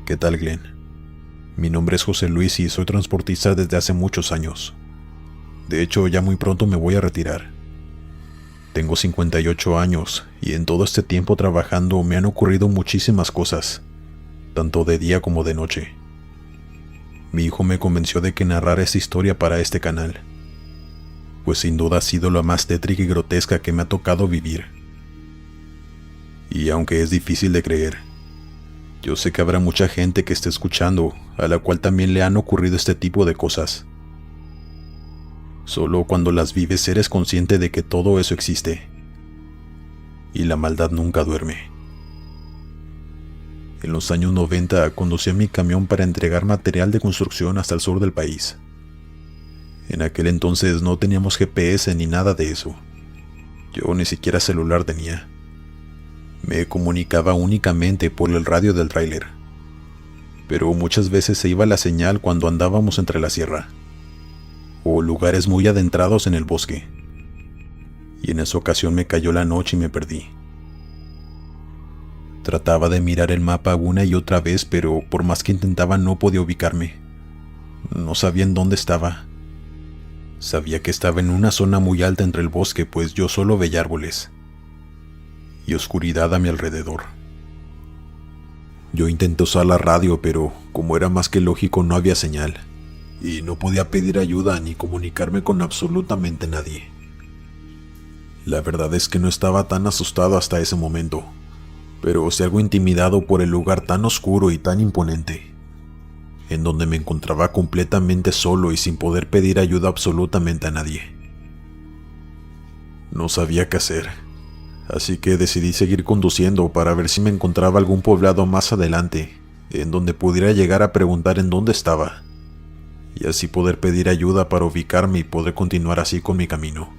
¿Qué tal, Glenn? Mi nombre es José Luis y soy transportista desde hace muchos años. De hecho, ya muy pronto me voy a retirar. Tengo 58 años y en todo este tiempo trabajando me han ocurrido muchísimas cosas, tanto de día como de noche. Mi hijo me convenció de que narrara esta historia para este canal, pues sin duda ha sido la más tétrica y grotesca que me ha tocado vivir. Y aunque es difícil de creer, yo sé que habrá mucha gente que esté escuchando a la cual también le han ocurrido este tipo de cosas. Solo cuando las vives eres consciente de que todo eso existe. Y la maldad nunca duerme. En los años 90 conducía mi camión para entregar material de construcción hasta el sur del país. En aquel entonces no teníamos GPS ni nada de eso. Yo ni siquiera celular tenía. Me comunicaba únicamente por el radio del tráiler. Pero muchas veces se iba la señal cuando andábamos entre la sierra o lugares muy adentrados en el bosque. Y en esa ocasión me cayó la noche y me perdí. Trataba de mirar el mapa una y otra vez, pero por más que intentaba no podía ubicarme. No sabía en dónde estaba. Sabía que estaba en una zona muy alta entre el bosque, pues yo solo veía árboles y oscuridad a mi alrededor. Yo intenté usar la radio, pero como era más que lógico no había señal, y no podía pedir ayuda ni comunicarme con absolutamente nadie. La verdad es que no estaba tan asustado hasta ese momento, pero sí algo intimidado por el lugar tan oscuro y tan imponente, en donde me encontraba completamente solo y sin poder pedir ayuda absolutamente a nadie. No sabía qué hacer, así que decidí seguir conduciendo para ver si me encontraba algún poblado más adelante, en donde pudiera llegar a preguntar en dónde estaba, y así poder pedir ayuda para ubicarme y poder continuar así con mi camino.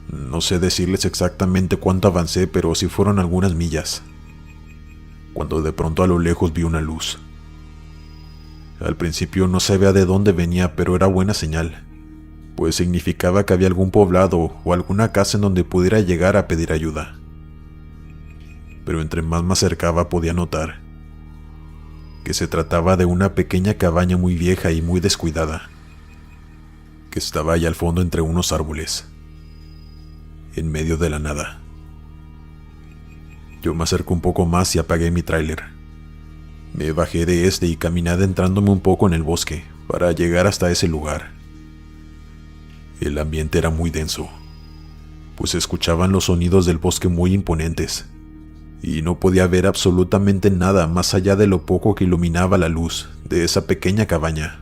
No sé decirles exactamente cuánto avancé, pero sí fueron algunas millas, cuando de pronto a lo lejos vi una luz. Al principio no sabía de dónde venía, pero era buena señal, pues significaba que había algún poblado o alguna casa en donde pudiera llegar a pedir ayuda. Pero entre más me acercaba podía notar que se trataba de una pequeña cabaña muy vieja y muy descuidada, que estaba allá al fondo entre unos árboles, en medio de la nada. Yo me acerqué un poco más y apagué mi tráiler. Me bajé de este y caminé adentrándome un poco en el bosque para llegar hasta ese lugar. El ambiente era muy denso, pues se escuchaban los sonidos del bosque muy imponentes, y no podía ver absolutamente nada más allá de lo poco que iluminaba la luz de esa pequeña cabaña.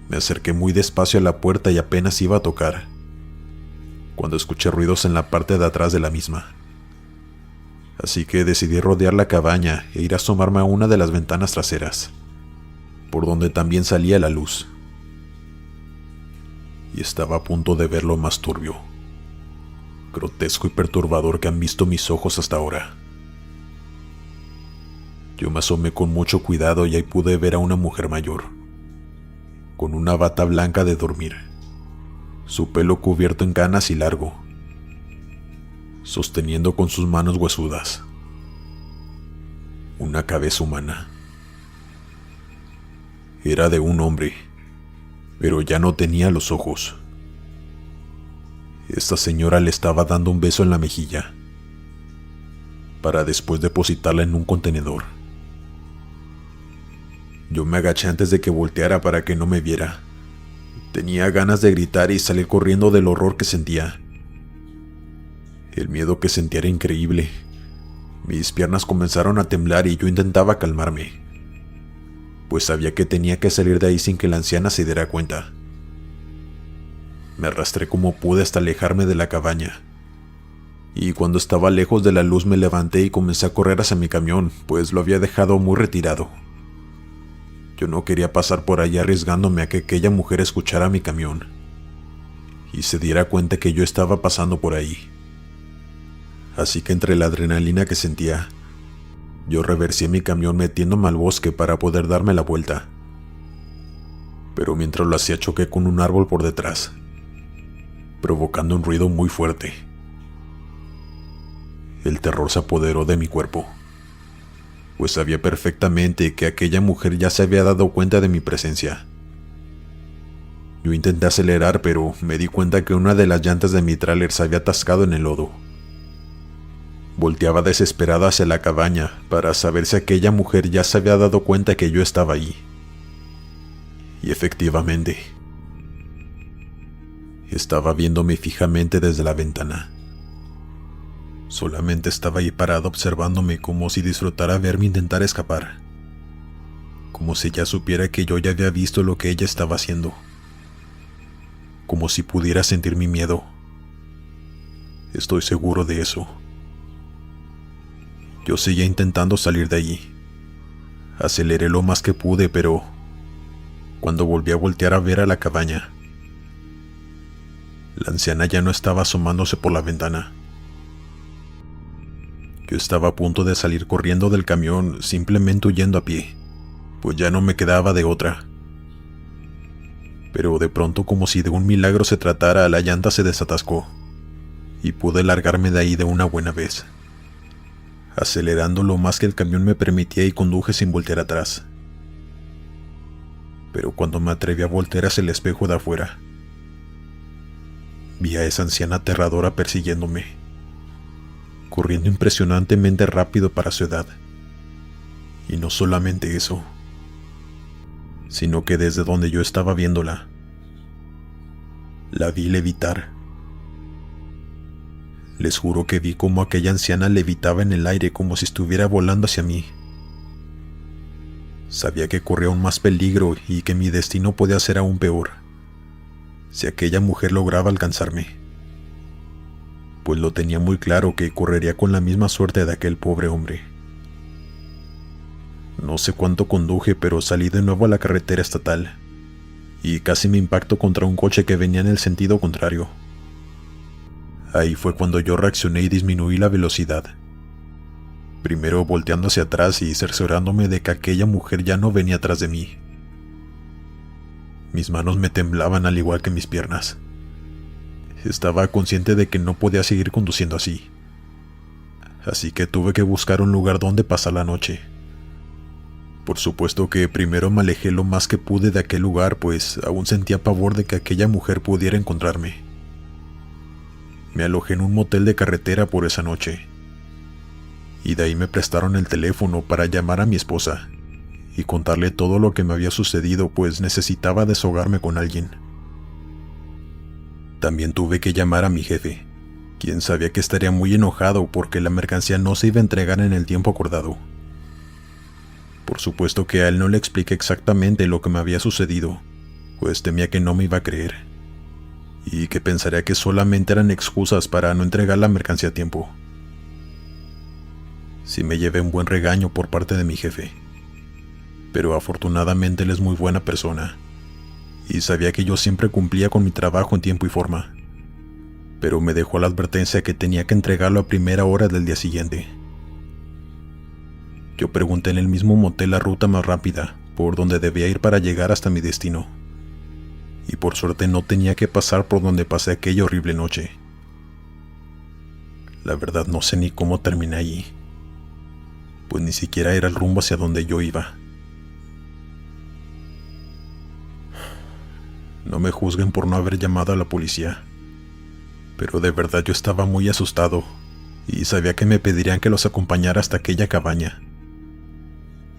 Me acerqué muy despacio a la puerta y apenas iba a tocar, cuando escuché ruidos en la parte de atrás de la misma. Así que decidí rodear la cabaña e ir a asomarme a una de las ventanas traseras, por donde también salía la luz. Y estaba a punto de ver lo más turbio, grotesco y perturbador que han visto mis ojos hasta ahora. Yo me asomé con mucho cuidado y ahí pude ver a una mujer mayor, con una bata blanca de dormir, su pelo cubierto en canas y largo, sosteniendo con sus manos huesudas una cabeza humana. Era de un hombre, pero ya no tenía los ojos. Esta señora le estaba dando un beso en la mejilla, para después depositarla en un contenedor. Yo me agaché antes de que volteara para que no me viera. Tenía ganas de gritar y salir corriendo del horror que sentía. El miedo que sentía era increíble. Mis piernas comenzaron a temblar y yo intentaba calmarme, pues sabía que tenía que salir de ahí sin que la anciana se diera cuenta. Me arrastré como pude hasta alejarme de la cabaña, y cuando estaba lejos de la luz me levanté y comencé a correr hacia mi camión, pues lo había dejado muy retirado. Yo no quería pasar por allí arriesgándome a que aquella mujer escuchara mi camión y se diera cuenta que yo estaba pasando por ahí. Así que entre la adrenalina que sentía, yo reversé mi camión metiéndome al bosque para poder darme la vuelta. Pero mientras lo hacía choqué con un árbol por detrás, provocando un ruido muy fuerte. El terror se apoderó de mi cuerpo. pues sabía perfectamente que aquella mujer ya se había dado cuenta de mi presencia. Yo intenté acelerar, pero me di cuenta que una de las llantas de mi tráiler se había atascado en el lodo. Volteaba desesperado hacia la cabaña para saber si aquella mujer ya se había dado cuenta que yo estaba ahí. Y efectivamente, estaba viéndome fijamente desde la ventana. Solamente estaba ahí parado observándome como si disfrutara verme intentar escapar. Como si ella supiera que yo ya había visto lo que ella estaba haciendo. Como si pudiera sentir mi miedo. Estoy seguro de eso. Yo seguía intentando salir de allí. Aceleré lo más que pude, pero cuando volví a voltear a ver a la cabaña, la anciana ya no estaba asomándose por la ventana. Yo estaba a punto de salir corriendo del camión, simplemente huyendo a pie, pues ya no me quedaba de otra. Pero de pronto, como si de un milagro se tratara, la llanta se desatascó y pude largarme de ahí de una buena vez, acelerando lo más que el camión me permitía y conduje sin voltear atrás. Pero cuando me atreví a voltear hacia el espejo de afuera, vi a esa anciana aterradora persiguiéndome, corriendo impresionantemente rápido para su edad. Y no solamente eso, sino que desde donde yo estaba viéndola, la vi levitar. Les juro que vi cómo aquella anciana levitaba en el aire como si estuviera volando hacia mí. Sabía que corría aún más peligro y que mi destino podía ser aún peor si aquella mujer lograba alcanzarme, pues lo tenía muy claro que correría con la misma suerte de aquel pobre hombre. No sé cuánto conduje, pero salí de nuevo a la carretera estatal y casi me impacto contra un coche que venía en el sentido contrario. Ahí fue cuando yo reaccioné y disminuí la velocidad, primero volteando hacia atrás y cerciorándome de que aquella mujer ya no venía atrás de mí. Mis manos me temblaban al igual que mis piernas. Estaba consciente de que no podía seguir conduciendo así que tuve que buscar un lugar donde pasar la noche. Por supuesto que primero me alejé lo más que pude de aquel lugar, pues aún sentía pavor de que aquella mujer pudiera encontrarme. Me alojé en un motel de carretera por esa noche, y de ahí me prestaron el teléfono para llamar a mi esposa y contarle todo lo que me había sucedido, pues necesitaba desahogarme con alguien. También tuve que llamar a mi jefe, quien sabía que estaría muy enojado porque la mercancía no se iba a entregar en el tiempo acordado. Por supuesto que a él no le expliqué exactamente lo que me había sucedido, pues temía que no me iba a creer, y que pensaría que solamente eran excusas para no entregar la mercancía a tiempo. Sí me llevé un buen regaño por parte de mi jefe, pero afortunadamente él es muy buena persona, y sabía que yo siempre cumplía con mi trabajo en tiempo y forma, pero me dejó la advertencia que tenía que entregarlo a primera hora del día siguiente. Yo pregunté en el mismo motel la ruta más rápida, por donde debía ir para llegar hasta mi destino, y por suerte no tenía que pasar por donde pasé aquella horrible noche. La verdad no sé ni cómo terminé allí, pues ni siquiera era el rumbo hacia donde yo iba. No me juzguen por no haber llamado a la policía, pero de verdad yo estaba muy asustado y sabía que me pedirían que los acompañara hasta aquella cabaña,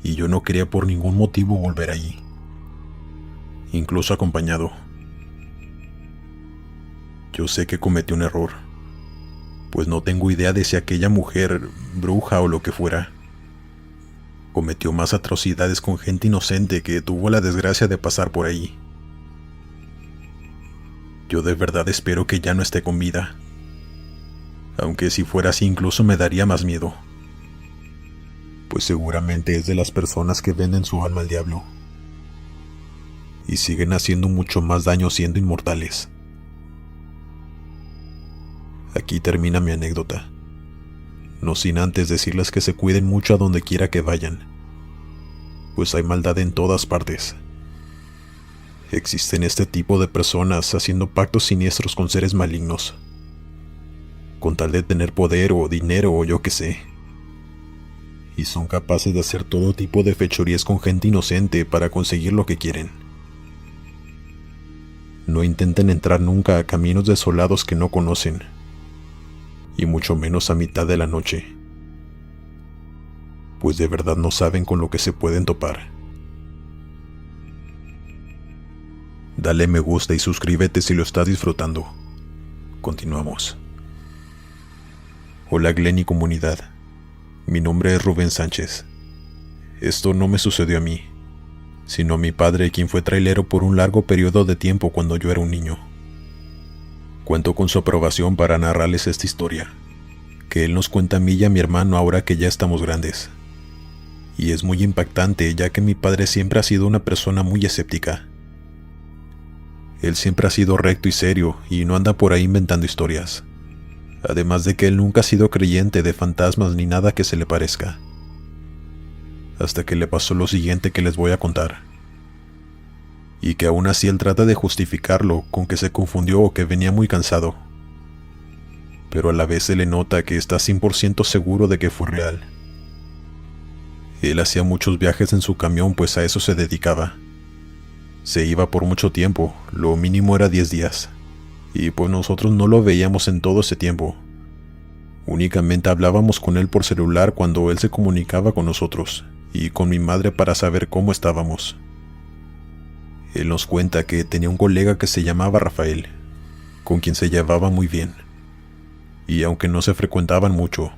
y yo no quería por ningún motivo volver allí, incluso acompañado. Yo sé que cometí un error, pues no tengo idea de si aquella mujer, bruja o lo que fuera, cometió más atrocidades con gente inocente que tuvo la desgracia de pasar por ahí. Yo de verdad espero que ya no esté con vida, aunque si fuera así incluso me daría más miedo, pues seguramente es de las personas que venden su alma al diablo y siguen haciendo mucho más daño siendo inmortales. Aquí termina mi anécdota, no sin antes decirles que se cuiden mucho a donde quiera que vayan, pues hay maldad en todas partes. Existen este tipo de personas haciendo pactos siniestros con seres malignos, con tal de tener poder o dinero o yo qué sé. y son capaces de hacer todo tipo de fechorías con gente inocente para conseguir lo que quieren. No intenten entrar nunca a caminos desolados que no conocen, y mucho menos a mitad de la noche, pues de verdad no saben con lo que se pueden topar. Dale me gusta y suscríbete si lo estás disfrutando. Continuamos. Hola Glenn y comunidad. Mi nombre es Rubén Sánchez. Esto no me sucedió a mí, sino a mi padre, quien fue trailero por un largo periodo de tiempo cuando yo era un niño. Cuento con su aprobación para narrarles esta historia, que él nos cuenta a mí y a mi hermano ahora que ya estamos grandes. Y es muy impactante, ya que mi padre siempre ha sido una persona muy escéptica. Él siempre ha sido recto y serio, y no anda por ahí inventando historias. Además de que él nunca ha sido creyente de fantasmas ni nada que se le parezca. Hasta que le pasó lo siguiente que les voy a contar. Y que aún así él trata de justificarlo con que se confundió o que venía muy cansado. Pero a la vez se le nota que está 100% seguro de que fue real. Él hacía muchos viajes en su camión, pues a eso se dedicaba. Se iba por mucho tiempo, lo mínimo era 10 días. Y pues nosotros no lo veíamos en todo ese tiempo. Únicamente hablábamos con él por celular cuando él se comunicaba con nosotros, y con mi madre para saber cómo estábamos. Él nos cuenta que tenía un colega que se llamaba Rafael, con quien se llevaba muy bien. Y aunque no se frecuentaban mucho,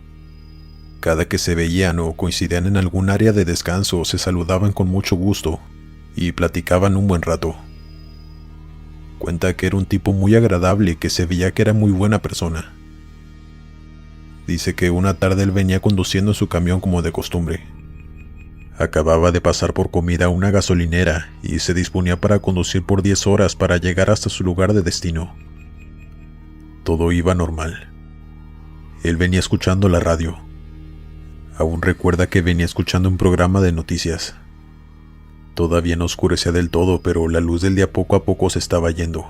cada que se veían o coincidían en algún área de descanso se saludaban con mucho gusto y platicaban un buen rato. Cuenta que era un tipo muy agradable y que se veía que era muy buena persona. Dice que una tarde él venía conduciendo su camión como de costumbre. Acababa de pasar por comida a una gasolinera y se disponía para conducir por 10 horas para llegar hasta su lugar de destino. Todo iba normal. Él venía escuchando la radio. Aún recuerda que venía escuchando un programa de noticias. Todavía no oscurecía del todo, pero la luz del día poco a poco se estaba yendo.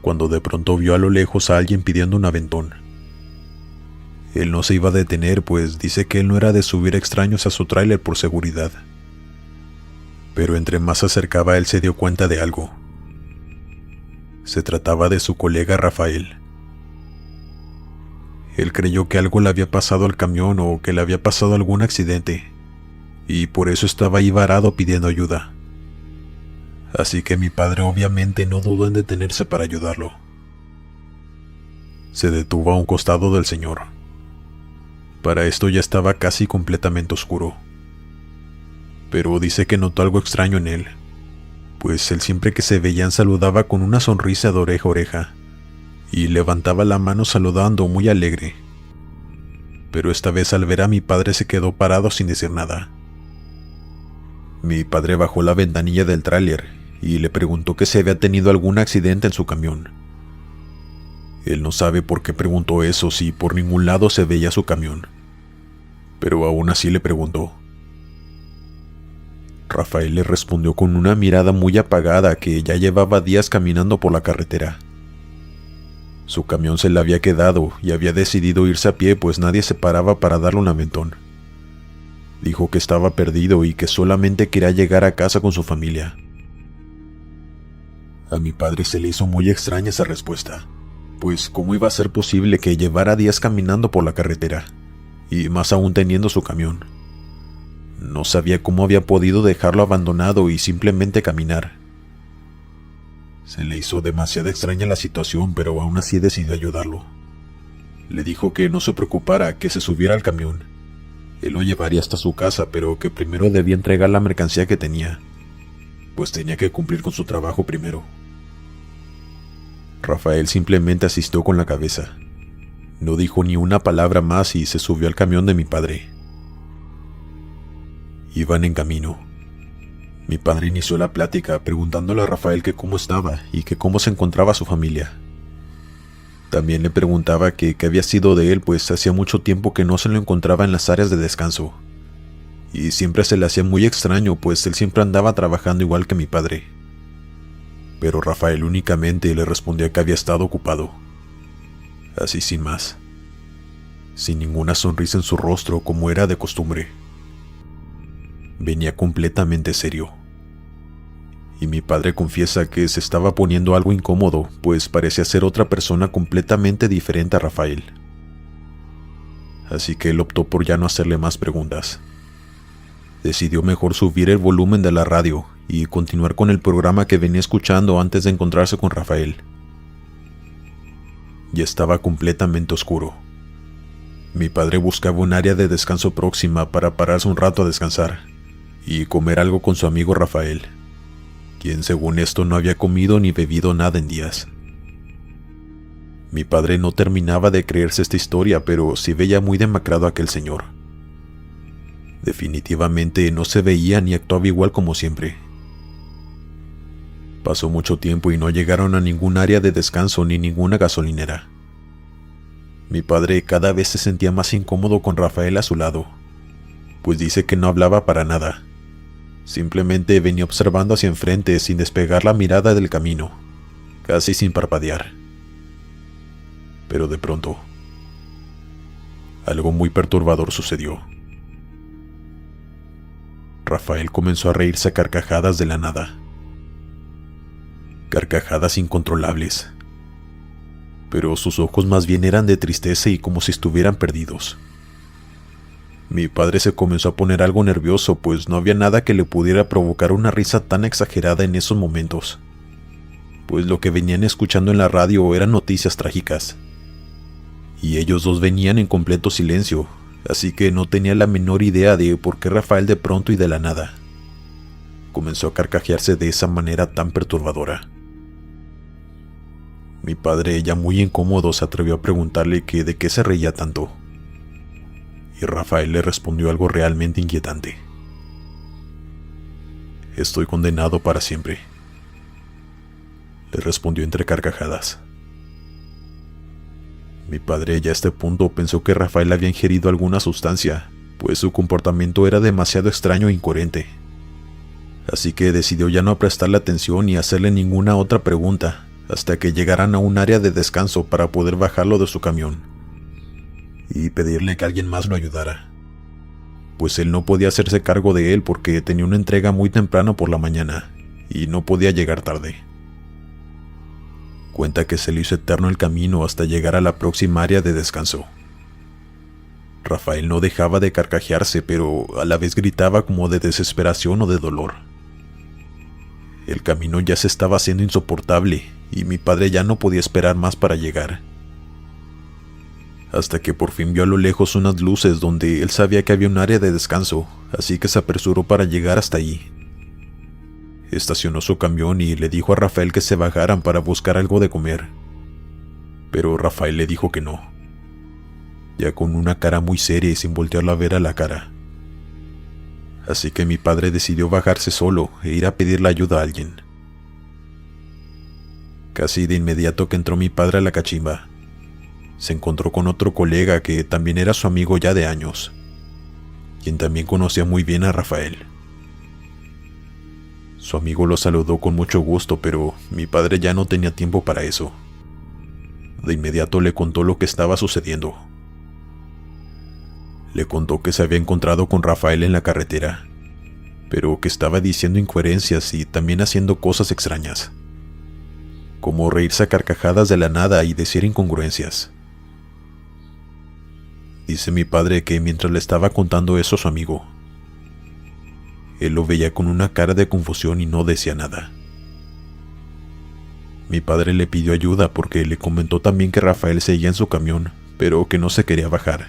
Cuando de pronto vio a lo lejos a alguien pidiendo un aventón. Él no se iba a detener, pues dice que él no era de subir extraños a su tráiler por seguridad. Pero entre más se acercaba él se dio cuenta de algo. Se trataba de su colega Rafael. Él creyó que algo le había pasado al camión o que le había pasado algún accidente, y por eso estaba ahí varado pidiendo ayuda. Así que mi padre obviamente no dudó en detenerse para ayudarlo. Se detuvo a un costado del señor. Para esto ya estaba casi completamente oscuro. Pero dice que notó algo extraño en él, pues él siempre que se veían saludaba con una sonrisa de oreja a oreja, y levantaba la mano saludando muy alegre. Pero esta vez al ver a mi padre se quedó parado sin decir nada. Mi padre bajó la ventanilla del tráiler y le preguntó que si había tenido algún accidente en su camión. Él no sabe por qué preguntó eso si por ningún lado se veía su camión, pero aún así le preguntó. Rafael le respondió con una mirada muy apagada que ya llevaba días caminando por la carretera. Su camión se le había quedado y había decidido irse a pie, pues nadie se paraba para darle un aventón. Dijo que estaba perdido y que solamente quería llegar a casa con su familia. A mi padre se le hizo muy extraña esa respuesta, pues ¿cómo iba a ser posible que llevara días caminando por la carretera, y más aún teniendo su camión? No sabía cómo había podido dejarlo abandonado y simplemente caminar. Se le hizo demasiado extraña la situación, pero aún así decidió ayudarlo. Le dijo que no se preocupara, que se subiera al camión. Él lo llevaría hasta su casa, pero que primero debía entregar la mercancía que tenía, pues tenía que cumplir con su trabajo primero. Rafael simplemente asistió con la cabeza. No dijo ni una palabra más y se subió al camión de mi padre. Iban en camino. Mi padre inició la plática preguntándole a Rafael que cómo estaba y que cómo se encontraba su familia. También le preguntaba que qué había sido de él, pues hacía mucho tiempo que no se lo encontraba en las áreas de descanso. Y siempre se le hacía muy extraño, pues él siempre andaba trabajando igual que mi padre. Pero Rafael únicamente le respondía que había estado ocupado. Así sin más. sin ninguna sonrisa en su rostro como era de costumbre. Venía completamente serio. Y mi padre confiesa que se estaba poniendo algo incómodo, pues parecía ser otra persona completamente diferente a Rafael. Así que él optó por ya no hacerle más preguntas. Decidió mejor subir el volumen de la radio y continuar con el programa que venía escuchando antes de encontrarse con Rafael. Ya estaba completamente oscuro. Mi padre buscaba un área de descanso próxima para pararse un rato a descansar y comer algo con su amigo Rafael, quien según esto no había comido ni bebido nada en días. Mi padre no terminaba de creerse esta historia, pero sí veía muy demacrado a aquel señor. Definitivamente no se veía ni actuaba igual como siempre. Pasó mucho tiempo y no llegaron a ningún área de descanso ni ninguna gasolinera. Mi padre cada vez se sentía más incómodo con Rafael a su lado, pues dice que no hablaba para nada. Simplemente venía observando hacia enfrente sin despegar la mirada del camino, casi sin parpadear. Pero de pronto, algo muy perturbador sucedió. Rafael comenzó a reírse a carcajadas de la nada. Carcajadas incontrolables. Pero sus ojos más bien eran de tristeza y como si estuvieran perdidos. Mi padre se comenzó a poner algo nervioso, pues no había nada que le pudiera provocar una risa tan exagerada en esos momentos, pues lo que venían escuchando en la radio eran noticias trágicas, y ellos dos venían en completo silencio, así que no tenía la menor idea de por qué Rafael de pronto y de la nada comenzó a carcajearse de esa manera tan perturbadora. Mi padre, ya muy incómodo, se atrevió a preguntarle que de qué se reía tanto. Y Rafael le respondió algo realmente inquietante. «Estoy condenado para siempre», le respondió entre carcajadas. Mi padre ya a este punto pensó que Rafael había ingerido alguna sustancia, pues su comportamiento era demasiado extraño e incoherente. Así que decidió ya no prestarle atención ni hacerle ninguna otra pregunta, hasta que llegaran a un área de descanso para poder bajarlo de su camión y pedirle que alguien más lo ayudara, pues él no podía hacerse cargo de él porque tenía una entrega muy temprano por la mañana y no podía llegar tarde. Cuenta que se le hizo eterno el camino hasta llegar a la próxima área de descanso. Rafael no dejaba de carcajearse, pero a la vez gritaba como de desesperación o de dolor. El camino ya se estaba haciendo insoportable y mi padre ya no podía esperar más para llegar. Hasta que por fin vio a lo lejos unas luces donde él sabía que había un área de descanso, así que se apresuró para llegar hasta allí. Estacionó su camión y le dijo a Rafael que se bajaran para buscar algo de comer. Pero Rafael le dijo que no, ya con una cara muy seria y sin voltearlo a ver a la cara. Así que mi padre decidió bajarse solo e ir a pedirle ayuda a alguien. Casi de inmediato que entró mi padre a la cachimba, se encontró con otro colega que también era su amigo ya de años, quien también conocía muy bien a Rafael. Su amigo lo saludó con mucho gusto, pero mi padre ya no tenía tiempo para eso. De inmediato le contó lo que estaba sucediendo. Le contó que se había encontrado con Rafael en la carretera, pero que estaba diciendo incoherencias y también haciendo cosas extrañas, como reírse a carcajadas de la nada y decir incongruencias. Dice mi padre que mientras le estaba contando eso a su amigo, él lo veía con una cara de confusión y no decía nada. Mi padre le pidió ayuda porque le comentó también que Rafael seguía en su camión, pero que no se quería bajar,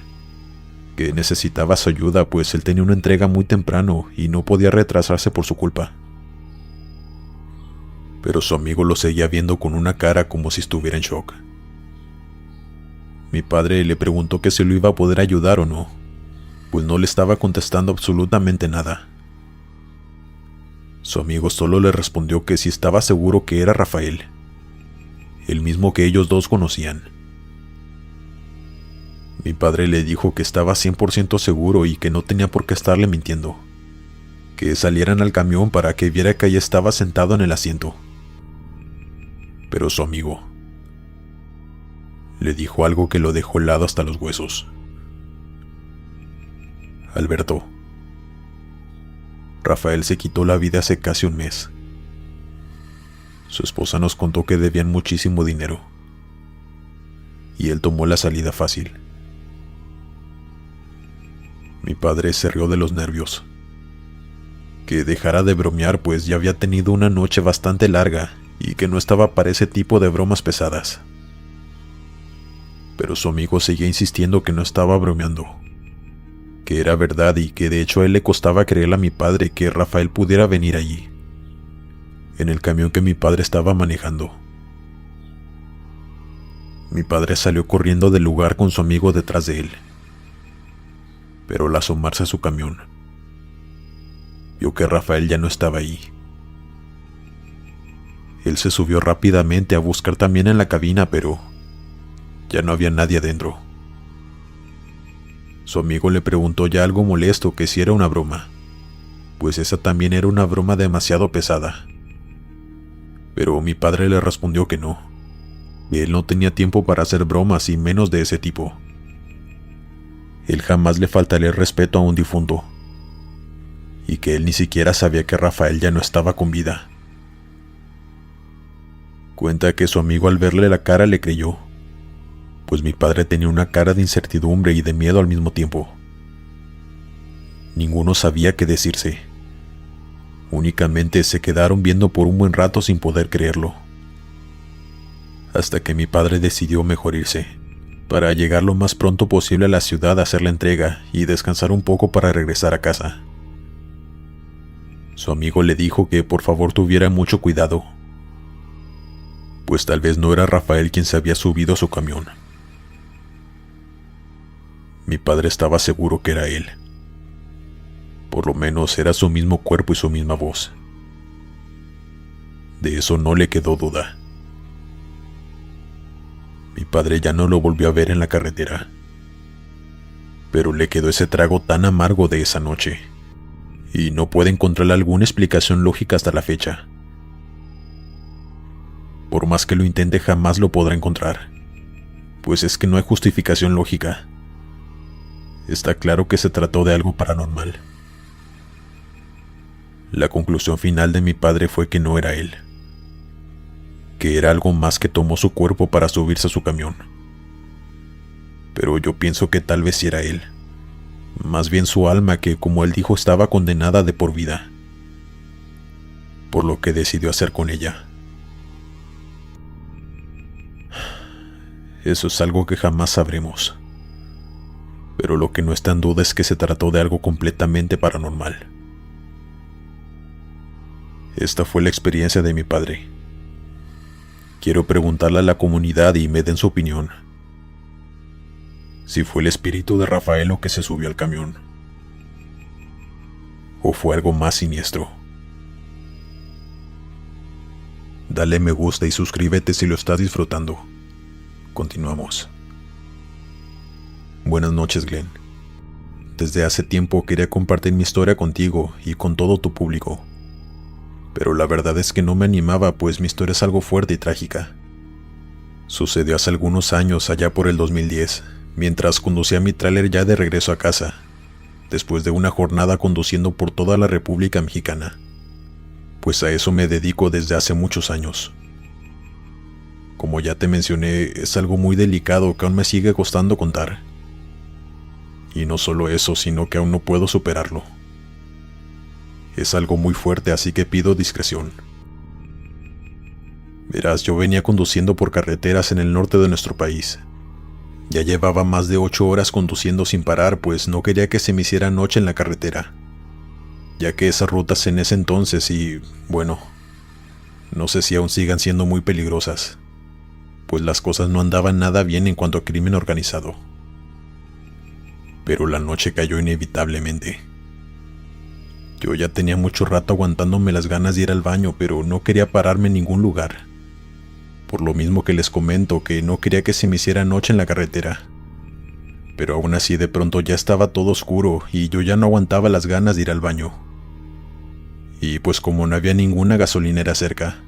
que necesitaba su ayuda pues él tenía una entrega muy temprano y no podía retrasarse por su culpa. Pero su amigo lo seguía viendo con una cara como si estuviera en shock. Mi padre le preguntó que si lo iba a poder ayudar o no, pues no le estaba contestando absolutamente nada. Su amigo solo le respondió que si estaba seguro que era Rafael, el mismo que ellos dos conocían. Mi padre le dijo que estaba 100% seguro y que no tenía por qué estarle mintiendo, que salieran al camión para que viera que ella estaba sentado en el asiento. Pero su amigo le dijo algo que lo dejó helado hasta los huesos. Alberto. Rafael se quitó la vida hace casi un mes. Su esposa nos contó que debían muchísimo dinero, y él tomó la salida fácil. Mi padre se rió de los nervios. Que dejara de bromear, pues ya había tenido una noche bastante larga y que no estaba para ese tipo de bromas pesadas. Pero su amigo seguía insistiendo que no estaba bromeando, que era verdad y que de hecho a él le costaba creerle a mi padre que Rafael pudiera venir allí, en el camión que mi padre estaba manejando. Mi padre salió corriendo del lugar con su amigo detrás de él, pero al asomarse a su camión, vio que Rafael ya no estaba ahí. Él se subió rápidamente a buscar también en la cabina, pero ya no había nadie adentro. Su amigo le preguntó ya algo molesto que si era una broma, pues esa también era una broma demasiado pesada. Pero mi padre le respondió que no, que él no tenía tiempo para hacer bromas y menos de ese tipo. Él jamás le faltaría el respeto a un difunto, y que él ni siquiera sabía que Rafael ya no estaba con vida. Cuenta que su amigo al verle la cara le creyó, pues mi padre tenía una cara de incertidumbre y de miedo al mismo tiempo. Ninguno sabía qué decirse. Únicamente se quedaron viendo por un buen rato sin poder creerlo, hasta que mi padre decidió mejor irse, para llegar lo más pronto posible a la ciudad a hacer la entrega y descansar un poco para regresar a casa. Su amigo le dijo que por favor tuviera mucho cuidado, pues tal vez no era Rafael quien se había subido a su camión. Mi padre estaba seguro que era él. Por lo menos era su mismo cuerpo y su misma voz. De eso no le quedó duda. Mi padre ya no lo volvió a ver en la carretera, pero le quedó ese trago tan amargo de esa noche, y no puede encontrar alguna explicación lógica hasta la fecha. Por más que lo intente, jamás lo podrá encontrar, pues es que no hay justificación lógica. Está claro que se trató de algo paranormal. La conclusión final de mi padre fue que no era él, que era algo más que tomó su cuerpo para subirse a su camión. Pero yo pienso que tal vez sí era él, más bien su alma que, como él dijo, estaba condenada de por vida, por lo que decidió hacer con ella. Eso es algo que jamás sabremos, pero lo que no está en duda es que se trató de algo completamente paranormal. Esta fue la experiencia de mi padre. Quiero preguntarle a la comunidad y me den su opinión. Si fue el espíritu de Rafael lo que se subió al camión, o fue algo más siniestro. Dale me gusta y suscríbete si lo estás disfrutando. Continuamos. Buenas noches, Glenn. Desde hace tiempo quería compartir mi historia contigo y con todo tu público, pero la verdad es que no me animaba, pues mi historia es algo fuerte y trágica. Sucedió hace algunos años, allá por el 2010, mientras conducía mi tráiler ya de regreso a casa, después de una jornada conduciendo por toda la República Mexicana, pues a eso me dedico desde hace muchos años. Como ya te mencioné, es algo muy delicado que aún me sigue costando contar. Y no solo eso, sino que aún no puedo superarlo. Es algo muy fuerte, así que pido discreción. Verás, yo venía conduciendo por carreteras en el norte de nuestro país. Ya llevaba más de 8 horas conduciendo sin parar, pues no quería que se me hiciera noche en la carretera, ya que esas rutas en ese entonces y, bueno, no sé si aún sigan siendo muy peligrosas, pues las cosas no andaban nada bien en cuanto a crimen organizado. Pero la noche cayó inevitablemente. Yo ya tenía mucho rato aguantándome las ganas de ir al baño, pero no quería pararme en ningún lugar. Por lo mismo que les comento que no quería que se me hiciera noche en la carretera. Pero aún así de pronto ya estaba todo oscuro y yo ya no aguantaba las ganas de ir al baño. Y pues como no había ninguna gasolinera cerca,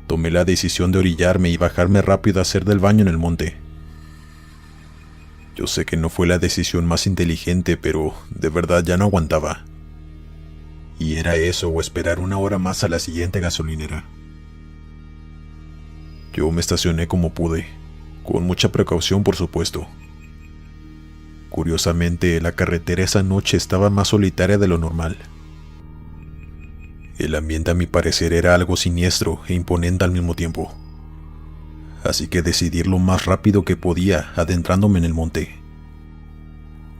tomé la decisión de orillarme y bajarme rápido a hacer del baño en el monte. Yo sé que no fue la decisión más inteligente, pero de verdad ya no aguantaba. Y era eso o esperar una hora más a la siguiente gasolinera. Yo me estacioné como pude, con mucha precaución por supuesto. Curiosamente, la carretera esa noche estaba más solitaria de lo normal. El ambiente a mi parecer era algo siniestro e imponente al mismo tiempo. Así que decidí ir lo más rápido que podía, adentrándome en el monte.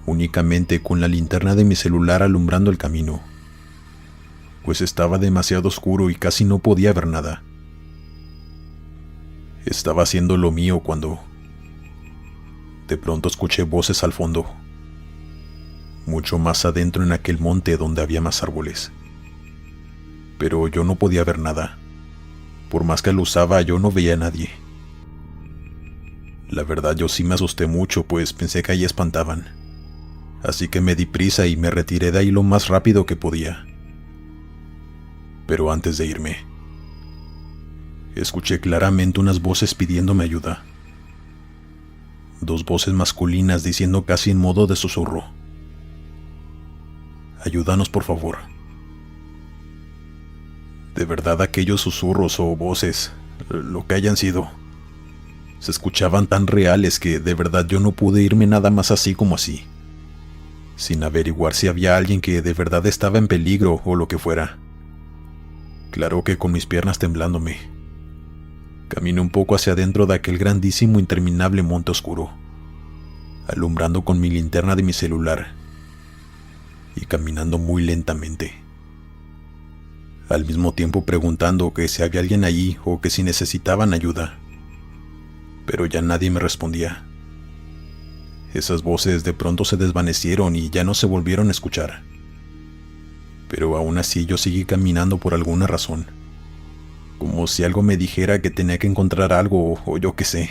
Únicamente con la linterna de mi celular alumbrando el camino, pues estaba demasiado oscuro y casi no podía ver nada. Estaba haciendo lo mío cuando de pronto escuché voces al fondo, mucho más adentro en aquel monte donde había más árboles. Pero yo no podía ver nada. Por más que lo usaba, yo no veía a nadie. La verdad, yo sí me asusté mucho, pues pensé que ahí espantaban. Así que me di prisa y me retiré de ahí lo más rápido que podía. Pero antes de irme, escuché claramente unas voces pidiéndome ayuda. 2 voces masculinas diciendo casi en modo de susurro: «Ayúdanos, por favor». De verdad, aquellos susurros o voces, lo que hayan sido, se escuchaban tan reales que de verdad yo no pude irme nada más así como así, sin averiguar si había alguien que de verdad estaba en peligro o lo que fuera. Claro que con mis piernas temblándome, caminé un poco hacia adentro de aquel grandísimo interminable monte oscuro, alumbrando con mi linterna de mi celular y caminando muy lentamente, al mismo tiempo preguntando que si había alguien allí o que si necesitaban ayuda. Pero ya nadie me respondía. Esas voces de pronto se desvanecieron y ya no se volvieron a escuchar. Pero aún así yo seguí caminando por alguna razón, como si algo me dijera que tenía que encontrar algo o yo qué sé.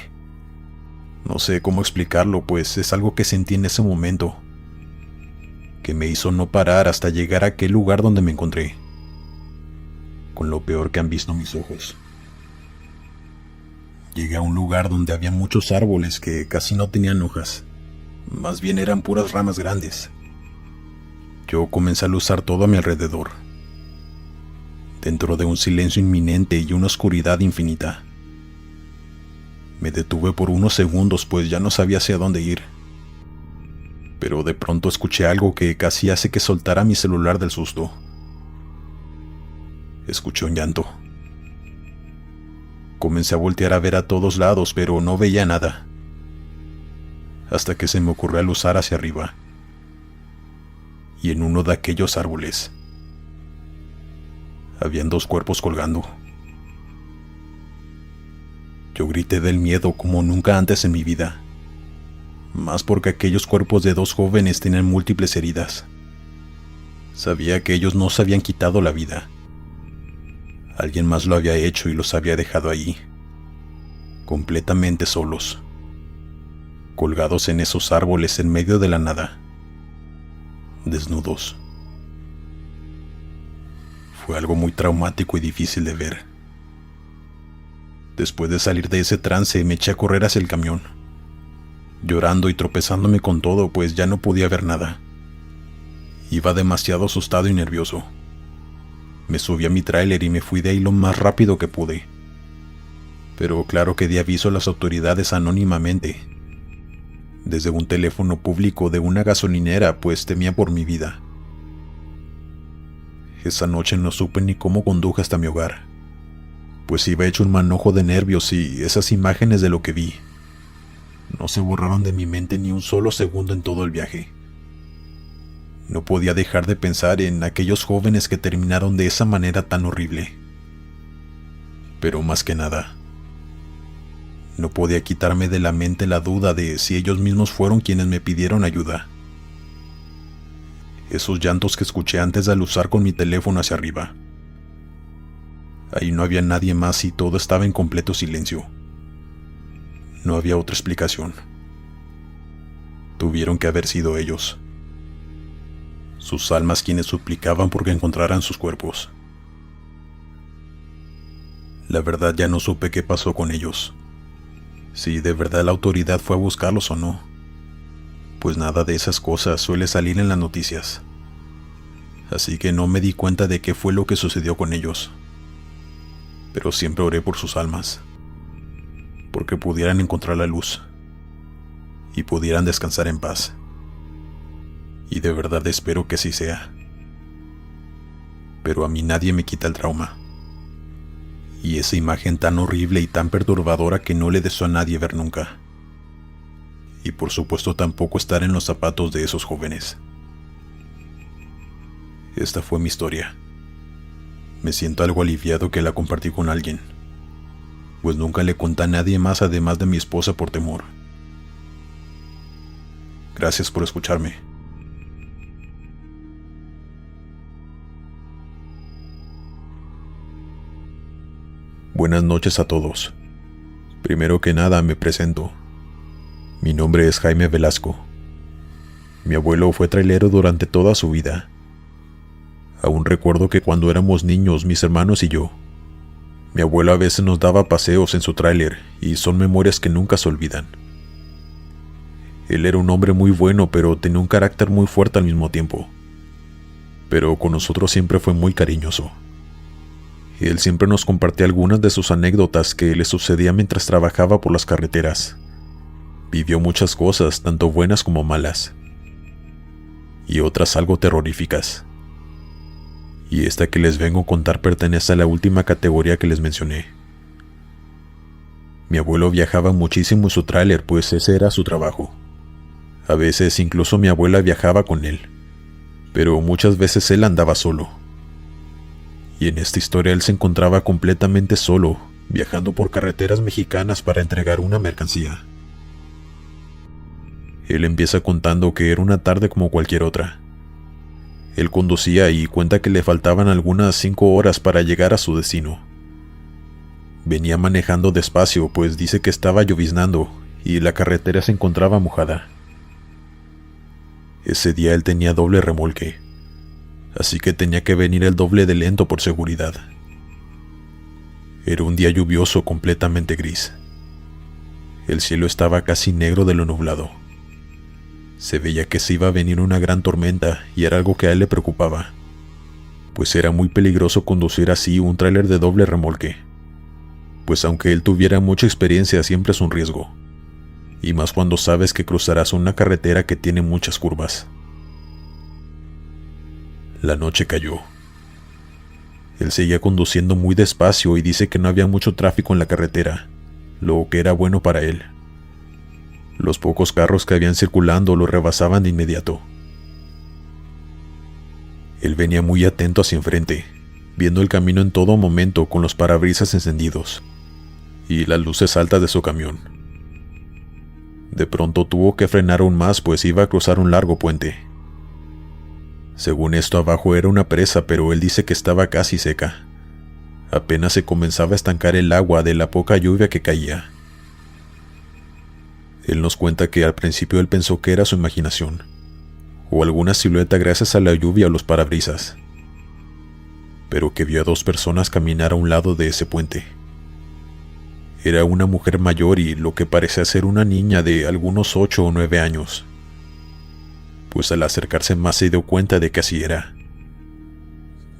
No sé cómo explicarlo, pues es algo que sentí en ese momento, que me hizo no parar hasta llegar a aquel lugar donde me encontré, con lo peor que han visto mis ojos. Llegué a un lugar donde había muchos árboles que casi no tenían hojas, más bien eran puras ramas grandes. Yo comencé a luzar todo a mi alrededor, dentro de un silencio inminente y una oscuridad infinita. Me detuve por unos segundos, pues ya no sabía hacia dónde ir. Pero de pronto escuché algo que casi hace que soltara mi celular del susto. Escuché un llanto. Comencé a voltear a ver a todos lados, pero no veía nada, hasta que se me ocurrió aluzar hacia arriba. Y en uno de aquellos árboles habían 2 cuerpos colgando. Yo grité del miedo como nunca antes en mi vida, más porque aquellos cuerpos de 2 jóvenes tenían múltiples heridas. Sabía que ellos no se habían quitado la vida. Alguien más lo había hecho y los había dejado ahí, completamente solos, colgados en esos árboles en medio de la nada, desnudos. Fue algo muy traumático y difícil de ver. Después de salir de ese trance, me eché a correr hacia el camión, llorando y tropezándome con todo, pues ya no podía ver nada. Iba demasiado asustado y nervioso. Me subí a mi tráiler y me fui de ahí lo más rápido que pude. Pero claro que di aviso a las autoridades anónimamente, desde un teléfono público de una gasolinera, pues temía por mi vida. Esa noche no supe ni cómo conduje hasta mi hogar, pues iba hecho un manojo de nervios y esas imágenes de lo que vi no se borraron de mi mente ni un solo segundo en todo el viaje. No podía dejar de pensar en aquellos jóvenes que terminaron de esa manera tan horrible. Pero más que nada, no podía quitarme de la mente la duda de si ellos mismos fueron quienes me pidieron ayuda. Esos llantos que escuché antes de aluzar con mi teléfono hacia arriba. Ahí no había nadie más y todo estaba en completo silencio. No había otra explicación. Tuvieron que haber sido ellos. Sus almas quienes suplicaban porque encontraran sus cuerpos. La verdad ya no supe qué pasó con ellos. Si de verdad la autoridad fue a buscarlos o no. pues nada de esas cosas suele salir en las noticias. Así que no me di cuenta de qué fue lo que sucedió con ellos. Pero siempre oré por sus almas, porque pudieran encontrar la luz y pudieran descansar en paz. Y de verdad espero que así sea. Pero a mí nadie me quita el trauma. Y esa imagen tan horrible y tan perturbadora que no le deseo a nadie ver nunca. Y por supuesto tampoco estar en los zapatos de esos jóvenes. Esta fue mi historia. Me siento algo aliviado que la compartí con alguien, pues nunca le conté a nadie más además de mi esposa por temor. Gracias por escucharme. Buenas noches a todos. Primero que nada me presento. Mi nombre es Jaime Velasco. Mi abuelo fue trailero durante toda su vida. Aún recuerdo que cuando éramos niños, mis hermanos y yo, mi abuelo a veces nos daba paseos en su tráiler y son memorias que nunca se olvidan. Él era un hombre muy bueno, pero tenía un carácter muy fuerte al mismo tiempo. Pero con nosotros siempre fue muy cariñoso. Él siempre nos compartía algunas de sus anécdotas que le sucedían mientras trabajaba por las carreteras. Vivió muchas cosas, tanto buenas como malas, y otras algo terroríficas. Y esta que les vengo a contar pertenece a la última categoría que les mencioné. Mi abuelo viajaba muchísimo en su tráiler, pues ese era su trabajo. A veces incluso mi abuela viajaba con él, pero muchas veces él andaba solo. Y en esta historia él se encontraba completamente solo, viajando por carreteras mexicanas para entregar una mercancía. Él empieza contando que era una tarde como cualquier otra. Él conducía y cuenta que le faltaban algunas 5 horas para llegar a su destino. Venía manejando despacio, pues dice que estaba lloviznando y la carretera se encontraba mojada. Ese día él tenía doble remolque, así que tenía que venir el doble de lento por seguridad. Era un día lluvioso, completamente gris. El cielo estaba casi negro de lo nublado. Se veía que se iba a venir una gran tormenta y era algo que a él le preocupaba, pues era muy peligroso conducir así un tráiler de doble remolque, pues aunque él tuviera mucha experiencia siempre es un riesgo, y más cuando sabes que cruzarás una carretera que tiene muchas curvas. La noche cayó. Él seguía conduciendo muy despacio y dice que no había mucho tráfico en la carretera, lo que era bueno para él. Los pocos carros que habían circulando lo rebasaban de inmediato. Él venía muy atento hacia enfrente, viendo el camino en todo momento con los parabrisas encendidos y las luces altas de su camión. De pronto tuvo que frenar aún más, pues iba a cruzar un largo puente. Según esto, abajo era una presa, pero él dice que estaba casi seca. Apenas se comenzaba a estancar el agua de la poca lluvia que caía. Él nos cuenta que al principio él pensó que era su imaginación, o alguna silueta gracias a la lluvia o los parabrisas, pero que vio a 2 personas caminar a un lado de ese puente. Era una mujer mayor y lo que parecía ser una niña de algunos 8 o 9 años, pues al acercarse más se dio cuenta de que así era.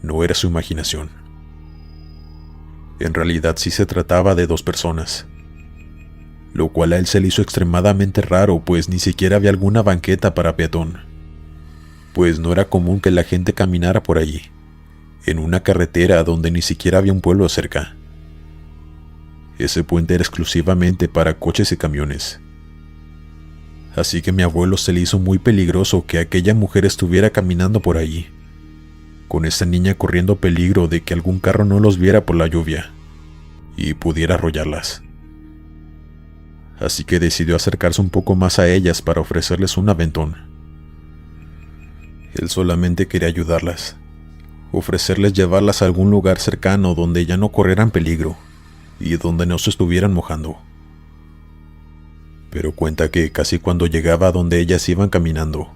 No era su imaginación. En realidad sí se trataba de 2 personas, lo cual a él se le hizo extremadamente raro, pues ni siquiera había alguna banqueta para peatón, pues no era común que la gente caminara por allí, en una carretera donde ni siquiera había un pueblo cerca. Ese puente era exclusivamente para coches y camiones. Así que a mi abuelo se le hizo muy peligroso que aquella mujer estuviera caminando por allí, con esa niña corriendo peligro de que algún carro no los viera por la lluvia y pudiera arrollarlas. Así que decidió acercarse un poco más a ellas para ofrecerles un aventón. Él solamente quería ayudarlas, ofrecerles llevarlas a algún lugar cercano donde ya no corrieran peligro y donde no se estuvieran mojando. Pero cuenta que casi cuando llegaba a donde ellas iban caminando,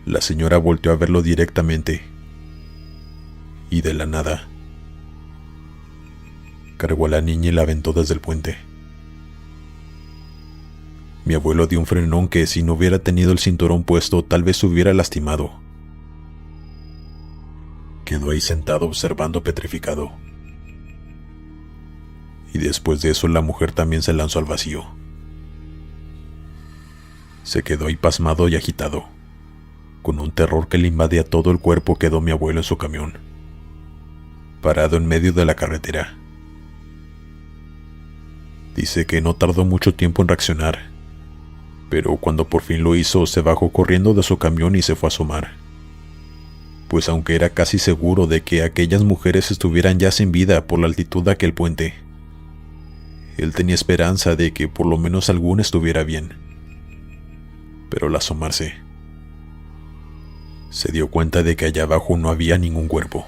la señora volteó a verlo directamente y de la nada cargó a la niña y la aventó desde el puente. Mi abuelo dio un frenón que, si no hubiera tenido el cinturón puesto, tal vez se hubiera lastimado. Quedó ahí sentado observando petrificado. Y después de eso la mujer también se lanzó al vacío. Se quedó ahí pasmado y agitado. Con un terror que le invadía todo el cuerpo quedó mi abuelo en su camión, parado en medio de la carretera. Dice que no tardó mucho tiempo en reaccionar, pero cuando por fin lo hizo se bajó corriendo de su camión y se fue a asomar. Pues aunque era casi seguro de que aquellas mujeres estuvieran ya sin vida por la altitud de aquel puente, él tenía esperanza de que por lo menos alguna estuviera bien. Pero al asomarse, se dio cuenta de que allá abajo no había ningún cuerpo.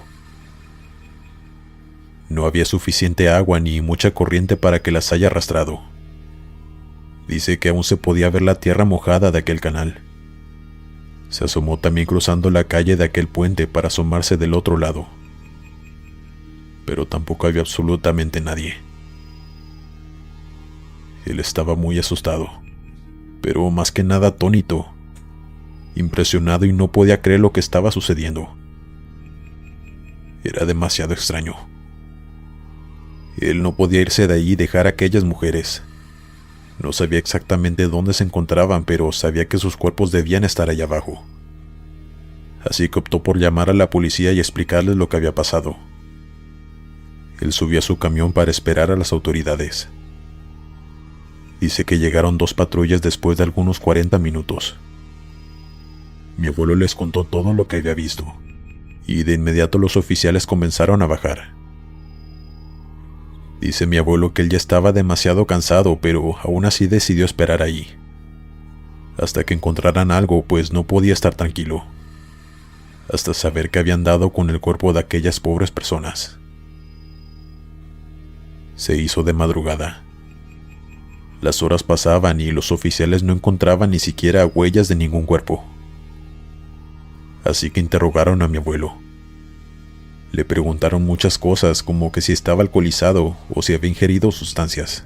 No había suficiente agua ni mucha corriente para que las haya arrastrado. Dice que aún se podía ver la tierra mojada de aquel canal. Se asomó también cruzando la calle de aquel puente para asomarse del otro lado. Pero tampoco había absolutamente nadie. Él estaba muy asustado, pero más que nada atónito, impresionado, y no podía creer lo que estaba sucediendo. Era demasiado extraño. Él no podía irse de ahí y dejar a aquellas mujeres. No sabía exactamente dónde se encontraban, pero sabía que sus cuerpos debían estar allá abajo. Así que optó por llamar a la policía y explicarles lo que había pasado. Él subió a su camión para esperar a las autoridades. Dice que llegaron 2 patrullas después de algunos 40 minutos. Mi abuelo les contó todo lo que había visto, y de inmediato los oficiales comenzaron a bajar. Dice mi abuelo que él ya estaba demasiado cansado, pero aún así decidió esperar ahí, hasta que encontraran algo, pues no podía estar tranquilo, hasta saber que habían dado con el cuerpo de aquellas pobres personas. Se hizo de madrugada. Las horas pasaban y los oficiales no encontraban ni siquiera huellas de ningún cuerpo. Así que interrogaron a mi abuelo. Le preguntaron muchas cosas, como que si estaba alcoholizado o si había ingerido sustancias.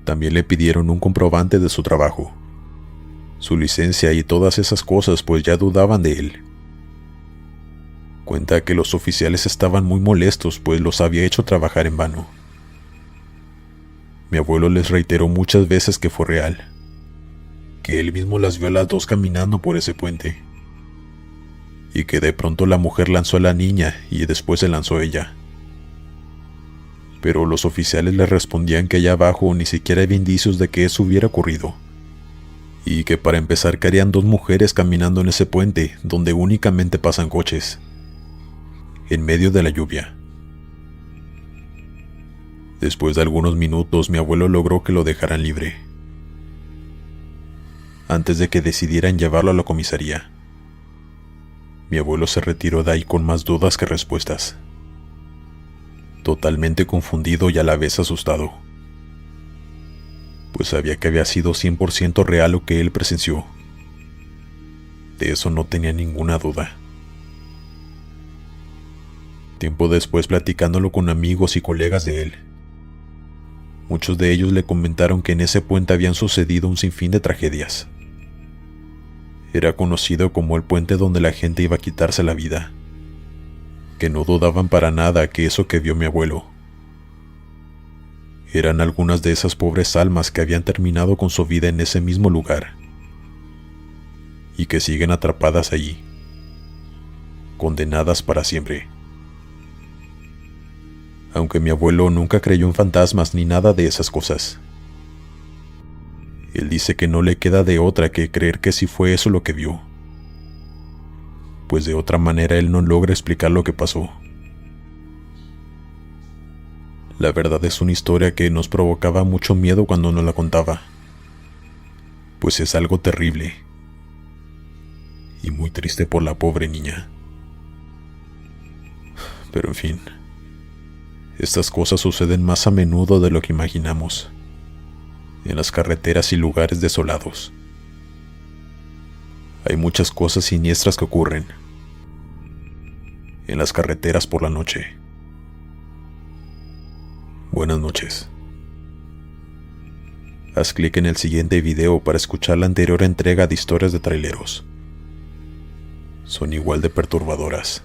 También le pidieron un comprobante de su trabajo, su licencia y todas esas cosas, pues ya dudaban de él. Cuenta que los oficiales estaban muy molestos, pues los había hecho trabajar en vano. Mi abuelo les reiteró muchas veces que fue real, que él mismo las vio a las 2 caminando por ese puente, y que de pronto la mujer lanzó a la niña y después se lanzó ella. Pero los oficiales le respondían que allá abajo ni siquiera había indicios de que eso hubiera ocurrido, y que para empezar que harían 2 mujeres caminando en ese puente donde únicamente pasan coches, en medio de la lluvia. Después de algunos minutos mi abuelo logró que lo dejaran libre, antes de que decidieran llevarlo a la comisaría. Mi abuelo se retiró de ahí con más dudas que respuestas, totalmente confundido y a la vez asustado, pues sabía que había sido 100% real lo que él presenció. De eso no tenía ninguna duda. Tiempo después, platicándolo con amigos y colegas de él, muchos de ellos le comentaron que en ese puente habían sucedido un sinfín de tragedias. Era conocido como el puente donde la gente iba a quitarse la vida, que no dudaban para nada que eso que vio mi abuelo eran algunas de esas pobres almas que habían terminado con su vida en ese mismo lugar, y que siguen atrapadas allí, condenadas para siempre. Aunque mi abuelo nunca creyó en fantasmas ni nada de esas cosas, él dice que no le queda de otra que creer que sí fue eso lo que vio, pues de otra manera él no logra explicar lo que pasó. La verdad es una historia que nos provocaba mucho miedo cuando nos la contaba, pues es algo terrible y muy triste por la pobre niña. Pero en fin, estas cosas suceden más a menudo de lo que imaginamos, en las carreteras y lugares desolados. Hay muchas cosas siniestras que ocurren en las carreteras por la noche. Buenas noches. haz clic en el siguiente video para escuchar la anterior entrega de historias de traileros. Son igual de perturbadoras.